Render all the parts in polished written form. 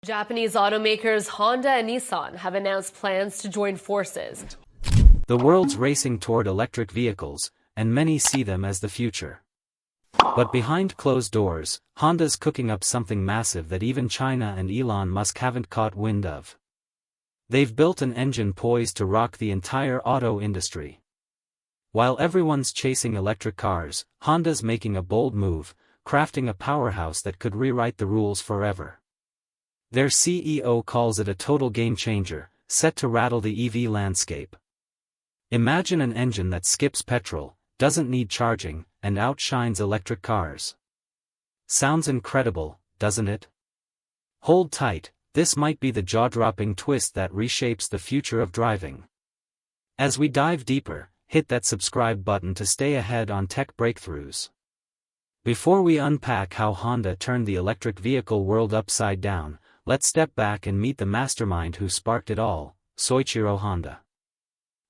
Japanese automakers Honda and Nissan have announced plans to join forces. The world's racing toward electric vehicles, and many see them as the future. But behind closed doors, Honda's cooking up something massive that even China and Elon Musk haven't caught wind of. They've built an engine poised to rock the entire auto industry. While everyone's chasing electric cars, Honda's making a bold move, crafting a powerhouse that could rewrite the rules forever. Their CEO calls it a total game changer, set to rattle the EV landscape. Imagine an engine that skips petrol, doesn't need charging, and outshines electric cars. Sounds incredible, doesn't it? Hold tight, this might be the jaw-dropping twist that reshapes the future of driving. As we dive deeper, hit that subscribe button to stay ahead on tech breakthroughs. Before we unpack how Honda turned the electric vehicle world upside down, let's step back and meet the mastermind who sparked it all, Soichiro Honda.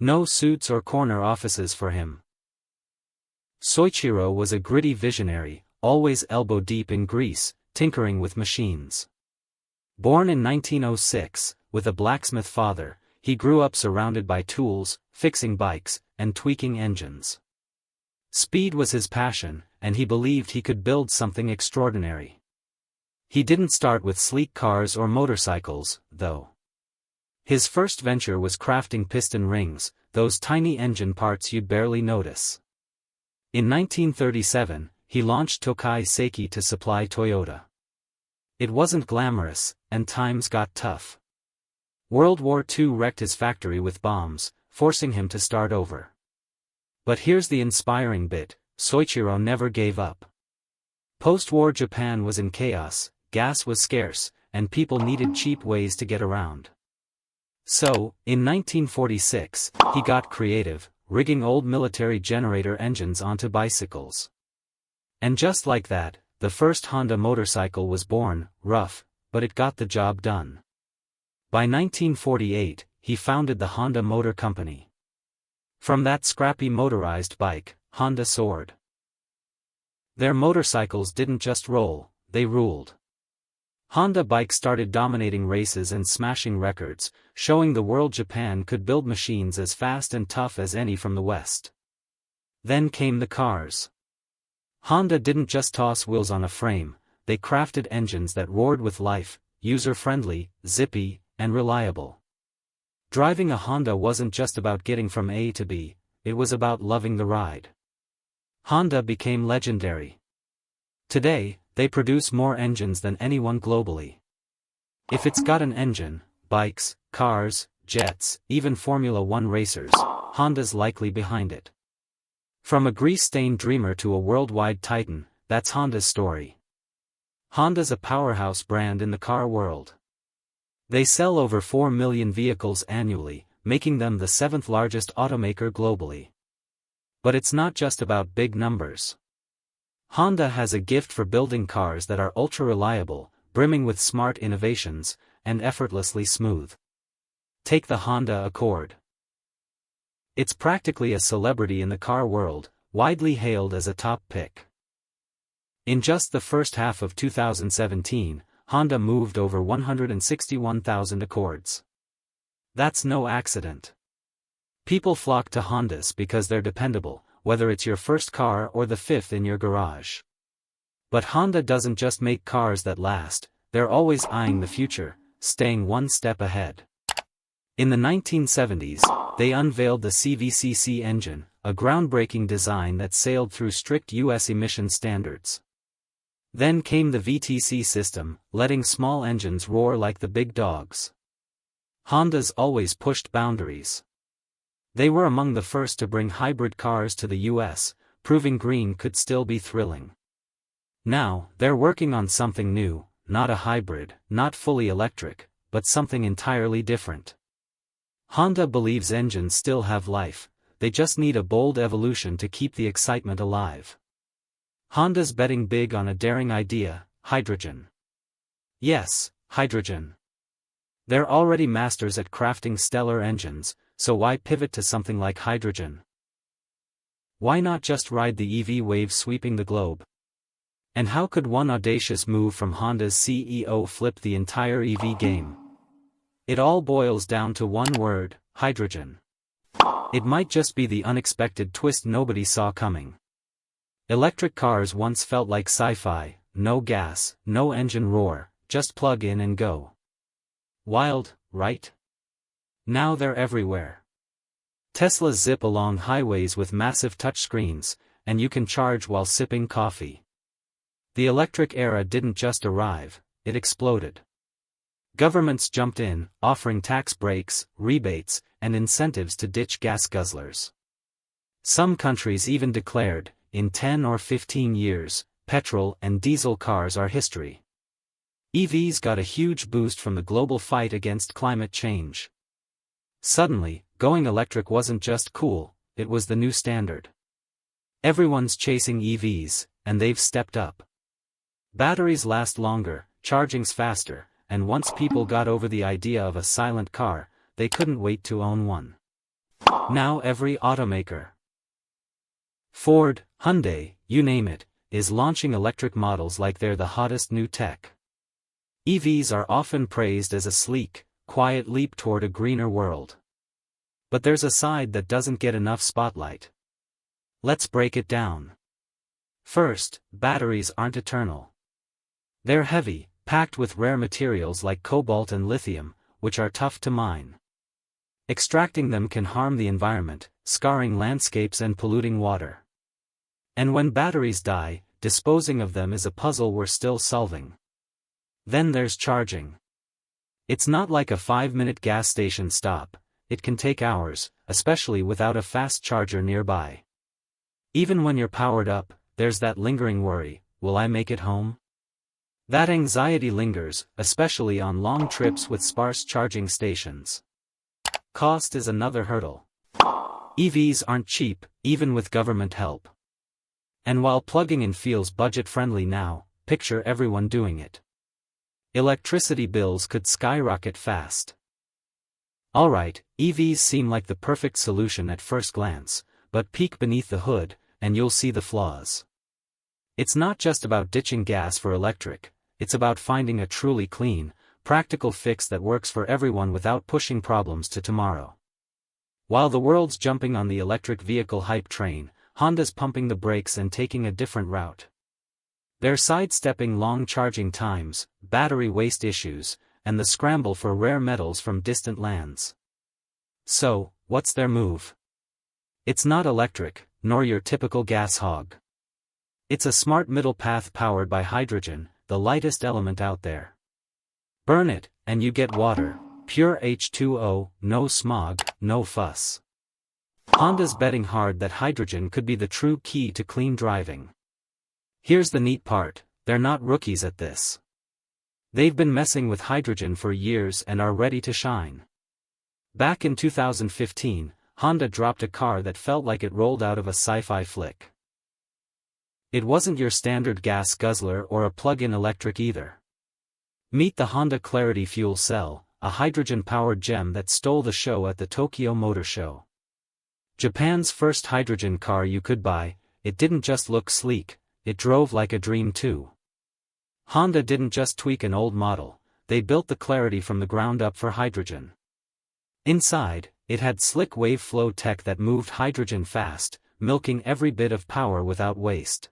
No suits or corner offices for him. Soichiro was a gritty visionary, always elbow-deep in grease, tinkering with machines. Born in 1906, with a blacksmith father, he grew up surrounded by tools, fixing bikes, and tweaking engines. Speed was his passion, and he believed he could build something extraordinary. He didn't start with sleek cars or motorcycles, though. His first venture was crafting piston rings, those tiny engine parts you'd barely notice. In 1937, he launched Tokai Seiki to supply Toyota. It wasn't glamorous, and times got tough. World War II wrecked his factory with bombs, forcing him to start over. But here's the inspiring bit, Soichiro never gave up. Post-war Japan was in chaos, gas was scarce, and people needed cheap ways to get around. So, in 1946, he got creative, rigging old military generator engines onto bicycles. And just like that, the first Honda motorcycle was born, rough, but it got the job done. By 1948, he founded the Honda Motor Company. From that scrappy motorized bike, Honda soared. Their motorcycles didn't just roll, they ruled. Honda bikes started dominating races and smashing records, showing the world Japan could build machines as fast and tough as any from the West. Then came the cars. Honda didn't just toss wheels on a frame, they crafted engines that roared with life, user-friendly, zippy, and reliable. Driving a Honda wasn't just about getting from A to B, it was about loving the ride. Honda became legendary. Today, they produce more engines than anyone globally. If it's got an engine, bikes, cars, jets, even Formula One racers, Honda's likely behind it. From a grease-stained dreamer to a worldwide titan, that's Honda's story. Honda's a powerhouse brand in the car world. They sell over 4 million vehicles annually, making them the 7th largest automaker globally. But it's not just about big numbers. Honda has a gift for building cars that are ultra-reliable, brimming with smart innovations, and effortlessly smooth. Take the Honda Accord. It's practically a celebrity in the car world, widely hailed as a top pick. In just the first half of 2017, Honda moved over 161,000 Accords. That's no accident. People flock to Hondas because they're dependable, whether it's your first car or the 5th in your garage. But Honda doesn't just make cars that last, they're always eyeing the future, staying one step ahead. In the 1970s, they unveiled the CVCC engine, a groundbreaking design that sailed through strict US emission standards. Then came the VTC system, letting small engines roar like the big dogs. Honda's always pushed boundaries. They were among the first to bring hybrid cars to the US, proving green could still be thrilling. Now, they're working on something new, not a hybrid, not fully electric, but something entirely different. Honda believes engines still have life, they just need a bold evolution to keep the excitement alive. Honda's betting big on a daring idea, hydrogen. Yes, hydrogen. They're already masters at crafting stellar engines, so why pivot to something like hydrogen? Why not just ride the EV wave sweeping the globe? And how could one audacious move from Honda's CEO flip the entire EV game? It all boils down to one word: hydrogen. It might just be the unexpected twist nobody saw coming. Electric cars once felt like sci-fi: no gas, no engine roar, just plug in and go. Wild, right? Now they're everywhere. Teslas zip along highways with massive touchscreens, and you can charge while sipping coffee. The electric era didn't just arrive, it exploded. Governments jumped in, offering tax breaks, rebates, and incentives to ditch gas guzzlers. Some countries even declared, in 10 or 15 years, petrol and diesel cars are history. EVs got a huge boost from the global fight against climate change. Suddenly, going electric wasn't just cool, it was the new standard. Everyone's chasing EVs, and they've stepped up. Batteries last longer, charging's faster, and once people got over the idea of a silent car, they couldn't wait to own one. Now every automaker, Ford, Hyundai, you name it, is launching electric models like they're the hottest new tech. EVs are often praised as a sleek, quiet leap toward a greener world. But there's a side that doesn't get enough spotlight. Let's break it down. First, batteries aren't eternal. They're heavy, packed with rare materials like cobalt and lithium, which are tough to mine. Extracting them can harm the environment, scarring landscapes and polluting water. And when batteries die, disposing of them is a puzzle we're still solving. Then there's charging. It's not like a 5-minute gas station stop, it can take hours, especially without a fast charger nearby. Even when you're powered up, there's that lingering worry: will I make it home? That anxiety lingers, especially on long trips with sparse charging stations. Cost is another hurdle. EVs aren't cheap, even with government help. And while plugging in feels budget-friendly now, picture everyone doing it. Electricity bills could skyrocket fast. Alright, EVs seem like the perfect solution at first glance, but peek beneath the hood, and you'll see the flaws. It's not just about ditching gas for electric, it's about finding a truly clean, practical fix that works for everyone without pushing problems to tomorrow. While the world's jumping on the electric vehicle hype train, Honda's pumping the brakes and taking a different route. They're sidestepping long charging times, battery waste issues, and the scramble for rare metals from distant lands. So, what's their move? It's not electric, nor your typical gas hog. It's a smart middle path powered by hydrogen, the lightest element out there. Burn it, and you get water, pure H2O, no smog, no fuss. Honda's betting hard that hydrogen could be the true key to clean driving. Here's the neat part: they're not rookies at this. They've been messing with hydrogen for years and are ready to shine. Back in 2015, Honda dropped a car that felt like it rolled out of a sci-fi flick. It wasn't your standard gas guzzler or a plug-in electric either. Meet the Honda Clarity Fuel Cell, a hydrogen-powered gem that stole the show at the Tokyo Motor Show. Japan's first hydrogen car you could buy, it didn't just look sleek, it drove like a dream too. Honda didn't just tweak an old model, they built the Clarity from the ground up for hydrogen. Inside, it had slick wave flow tech that moved hydrogen fast, milking every bit of power without waste.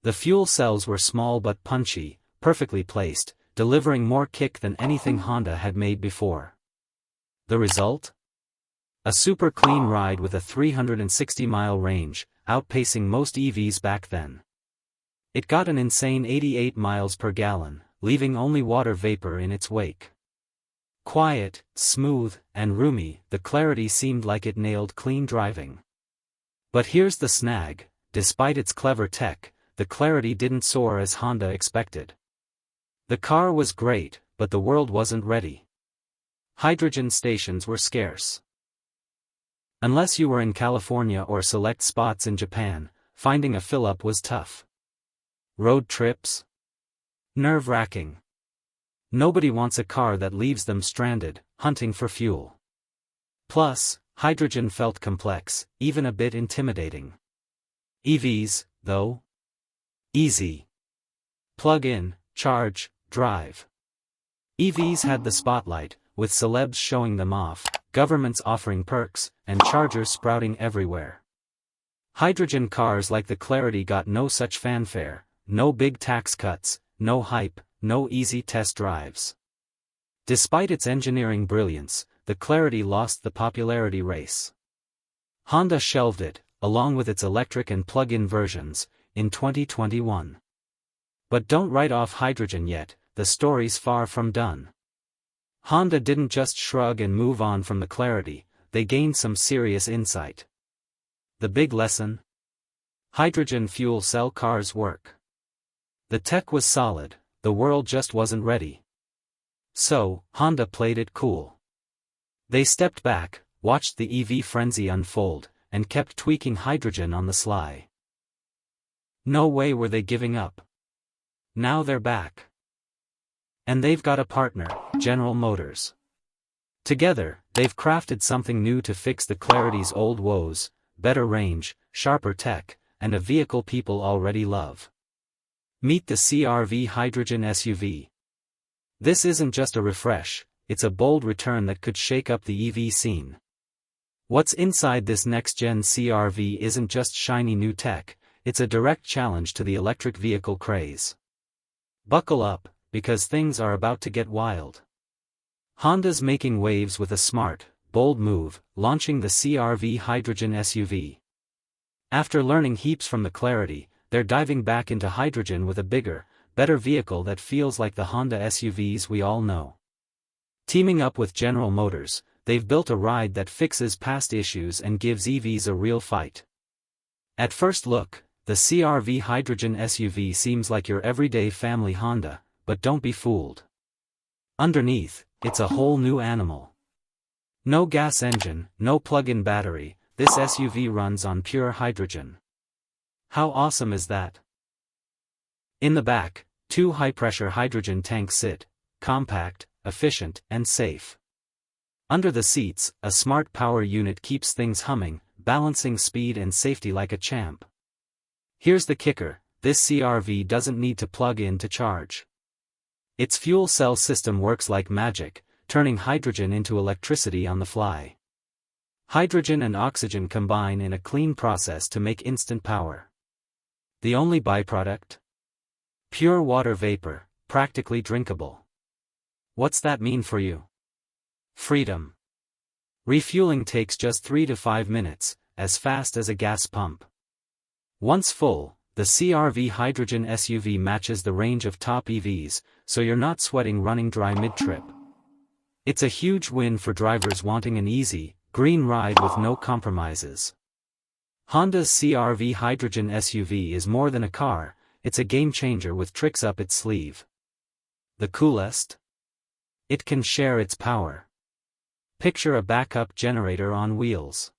The fuel cells were small but punchy, perfectly placed, delivering more kick than anything Honda had made before. The result? A super clean ride with a 360-mile range, outpacing most EVs back then. It got an insane 88 miles per gallon, leaving only water vapor in its wake. Quiet, smooth, and roomy, the Clarity seemed like it nailed clean driving. But here's the snag: despite its clever tech, the Clarity didn't soar as Honda expected. The car was great, but the world wasn't ready. Hydrogen stations were scarce. Unless you were in California or select spots in Japan, finding a fill-up was tough. Road trips? Nerve-wracking. Nobody wants a car that leaves them stranded, hunting for fuel. Plus, hydrogen felt complex, even a bit intimidating. EVs, though? Easy. Plug in, charge, drive. EVs had the spotlight, with celebs showing them off, governments offering perks, and chargers sprouting everywhere. Hydrogen cars like the Clarity got no such fanfare, no big tax cuts, no hype, no easy test drives. Despite its engineering brilliance, the Clarity lost the popularity race. Honda shelved it, along with its electric and plug-in versions, in 2021. But don't write off hydrogen yet, the story's far from done. Honda didn't just shrug and move on from the Clarity, they gained some serious insight. The big lesson? Hydrogen fuel cell cars work. The tech was solid, the world just wasn't ready. So, Honda played it cool. They stepped back, watched the EV frenzy unfold, and kept tweaking hydrogen on the sly. No way were they giving up. Now they're back. And they've got a partner, General Motors. Together, they've crafted something new to fix the Clarity's old woes: better range, sharper tech, and a vehicle people already love. Meet the CR-V hydrogen SUV. This isn't just a refresh, it's a bold return that could shake up the EV scene. What's inside this next-gen CR-V isn't just shiny new tech, it's a direct challenge to the electric vehicle craze. Buckle up, because things are about to get wild. Honda's making waves with a smart, bold move, launching the CR-V hydrogen SUV. After learning heaps from the Clarity, they're diving back into hydrogen with a bigger, better vehicle that feels like the Honda SUVs we all know. Teaming up with General Motors, they've built a ride that fixes past issues and gives EVs a real fight. At first look, the CR-V hydrogen SUV seems like your everyday family Honda, but don't be fooled. Underneath, it's a whole new animal. No gas engine, no plug-in battery, this SUV runs on pure hydrogen. How awesome is that? In the back, 2 high-pressure hydrogen tanks sit, compact, efficient, and safe. Under the seats, a smart power unit keeps things humming, balancing speed and safety like a champ. Here's the kicker, this CR-V doesn't need to plug in to charge. Its fuel cell system works like magic, turning hydrogen into electricity on the fly. Hydrogen and oxygen combine in a clean process to make instant power. The only byproduct? Pure water vapor, practically drinkable. What's that mean for you? Freedom. Refueling takes just 3 to 5 minutes, as fast as a gas pump. Once full, the CR-V hydrogen SUV matches the range of top EVs, so you're not sweating running dry mid-trip. It's a huge win for drivers wanting an easy, green ride with no compromises. Honda's CR-V hydrogen SUV is more than a car, it's a game-changer with tricks up its sleeve. The coolest? It can share its power. Picture a backup generator on wheels.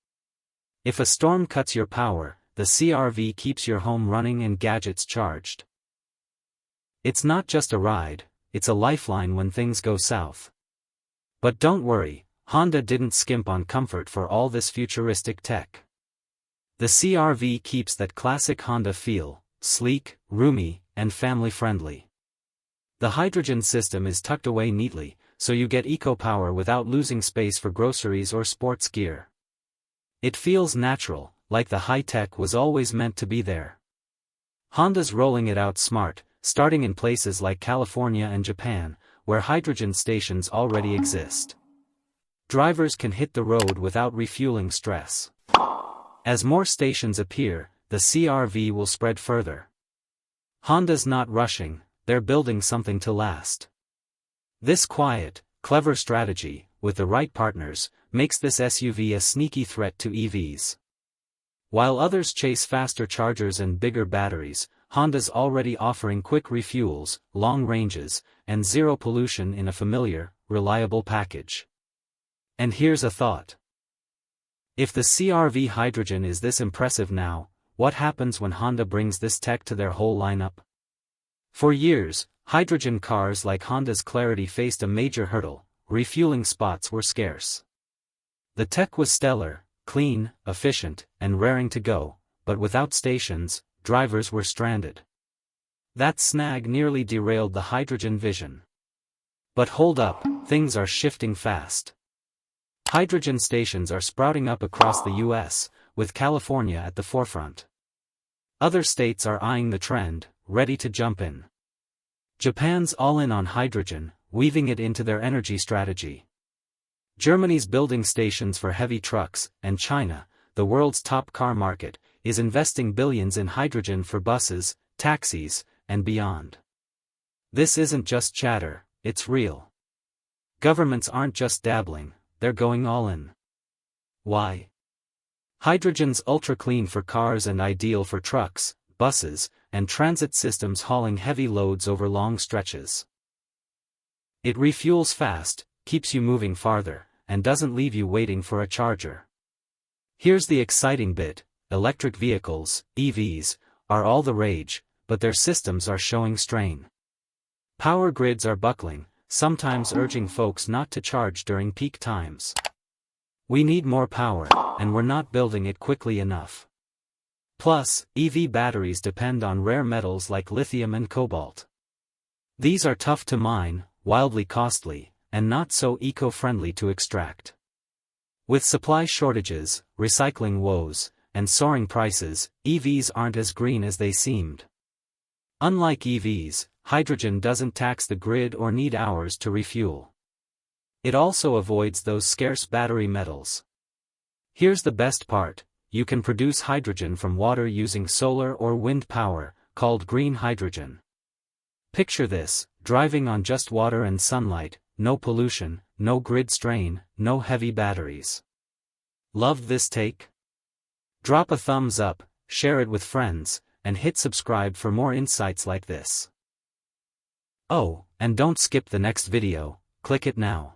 If a storm cuts your power, the CR-V keeps your home running and gadgets charged. It's not just a ride, it's a lifeline when things go south. But don't worry, Honda didn't skimp on comfort for all this futuristic tech. The CR-V keeps that classic Honda feel, sleek, roomy, and family-friendly. The hydrogen system is tucked away neatly, so you get eco-power without losing space for groceries or sports gear. It feels natural, like the high-tech was always meant to be there. Honda's rolling it out smart, starting in places like California and Japan, where hydrogen stations already exist. Drivers can hit the road without refueling stress. As more stations appear, the CR-V will spread further. Honda's not rushing, they're building something to last. This quiet, clever strategy, with the right partners, makes this SUV a sneaky threat to EVs. While others chase faster chargers and bigger batteries, Honda's already offering quick refuels, long ranges, and zero pollution in a familiar, reliable package. And here's a thought. If the CR-V hydrogen is this impressive now, what happens when Honda brings this tech to their whole lineup? For years, hydrogen cars like Honda's Clarity faced a major hurdle: refueling spots were scarce. The tech was stellar, clean, efficient, and raring to go, but without stations, drivers were stranded. That snag nearly derailed the hydrogen vision. But hold up, things are shifting fast. Hydrogen stations are sprouting up across the US, with California at the forefront. Other states are eyeing the trend, ready to jump in. Japan's all in on hydrogen, weaving it into their energy strategy. Germany's building stations for heavy trucks, and China, the world's top car market, is investing billions in hydrogen for buses, taxis, and beyond. This isn't just chatter, it's real. Governments aren't just dabbling, they're going all in. Why? Hydrogen's ultra-clean for cars and ideal for trucks, buses, and transit systems hauling heavy loads over long stretches. It refuels fast, keeps you moving farther, and doesn't leave you waiting for a charger. Here's the exciting bit: electric vehicles, EVs, are all the rage, but their systems are showing strain. Power grids are buckling, sometimes urging folks not to charge during peak times. We need more power, and we're not building it quickly enough. Plus, EV batteries depend on rare metals like lithium and cobalt. These are tough to mine, wildly costly, and not so eco-friendly to extract. With supply shortages, recycling woes, and soaring prices, EVs aren't as green as they seemed. Unlike EVs, hydrogen doesn't tax the grid or need hours to refuel. It also avoids those scarce battery metals. Here's the best part: you can produce hydrogen from water using solar or wind power, called green hydrogen. Picture this: driving on just water and sunlight, no pollution, no grid strain, no heavy batteries. Loved this take? Drop a thumbs up, share it with friends, and hit subscribe for more insights like this. Oh, and don't skip the next video, click it now.